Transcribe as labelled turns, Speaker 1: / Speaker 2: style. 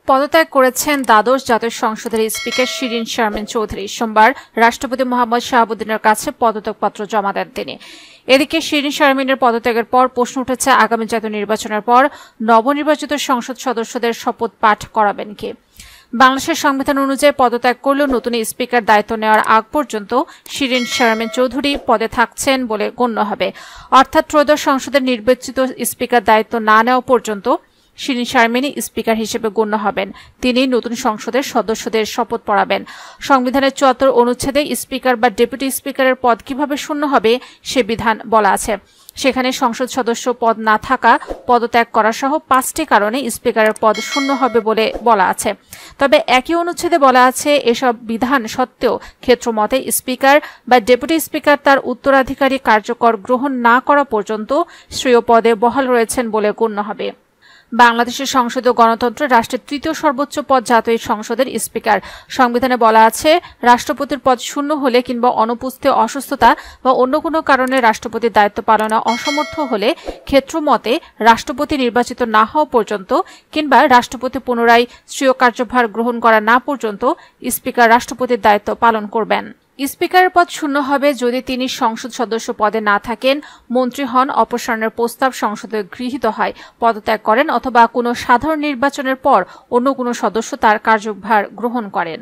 Speaker 1: পদত্যাগ করেছেন দ্বাদশ জাতীয় সংসদের স্পিকার শিরিন শারমিন চৌধুরী। সোমবার রাষ্ট্রপতি মোহাম্মদ শাহাবুদ্দিনের কাছে পদত্যাগপত্র জমা দেন তিনি। এদিকে শিরিন শারমিনের পদত্যাগের পর প্রশ্ন উঠেছে, আগামী জাতীয় নির্বাচনের পর নবনির্বাচিত সংসদ সদস্যদের শপথ পাঠ করাবেন কে। বাংলাদেশের সংবিধান অনুযায়ী পদত্যাগ করলেও নতুন স্পিকার দায়িত্ব নেওয়ার আগ পর্যন্ত শিরিন শারমিন চৌধুরী পদে থাকছেন বলে গণ্য হবে। অর্থাৎ ত্রয়োদশ সংসদের নির্বাচিত স্পিকার দায়িত্ব না নেওয়া পর্যন্ত শিরিন শারমিনই স্পিকার হিসেবে গণ্য হবেন। তিনি নতুন সংসদের সদস্যদের শপথ পড়াবেন। সংবিধানের ৭৪ অনুচ্ছেদে স্পিকার বা ডেপুটি স্পিকারের পদ কিভাবে শূন্য হবে সে বিধান বলা আছে। সেখানে সংসদ সদস্য পদ না থাকা, পদত্যাগ করা সহ ৫টি কারণে স্পিকারের পদ শূন্য হবে বলে বলা আছে। তবে একই অনুচ্ছেদে বলা আছে, এসব বিধান সত্ত্বেও ক্ষেত্রমতে স্পিকার বা ডেপুটি স্পিকার তার উত্তরাধিকারী কার্যকর গ্রহণ না করা পর্যন্ত শ্রেয় পদে বহাল রয়েছেন বলে গণ্য হবে। বাংলাদেশের সংসদীয় গণতন্ত্রে রাষ্ট্রের তৃতীয় সর্বোচ্চ পদ জাতীয় সংসদের স্পিকার। সংবিধানে বলা আছে, রাষ্ট্রপতির পদ শূন্য হলে কিংবা অনুপস্থিত, অসুস্থতা বা অন্য কোনো কারণে রাষ্ট্রপতির দায়িত্ব পালনে অসমর্থ হলে ক্ষেত্রমতে রাষ্ট্রপতি নির্বাচিত না হওয়া পর্যন্ত কিংবা রাষ্ট্রপতি পুনরায় স্বীয় কার্যভার গ্রহণ করা না পর্যন্ত স্পিকার রাষ্ট্রপতির দায়িত্ব পালন করবেন। স্পিকারের পদ শূন্য হবে যদি তিনি সংসদ সদস্য পদে না থাকেন, মন্ত্রী হন, অপসারণের প্রস্তাব সংসদে গৃহীত হয়, পদত্যাগ করেন অথবা কোনো সাধারণ নির্বাচনের পর অন্য কোনো সদস্য তার কার্যভার গ্রহণ করেন।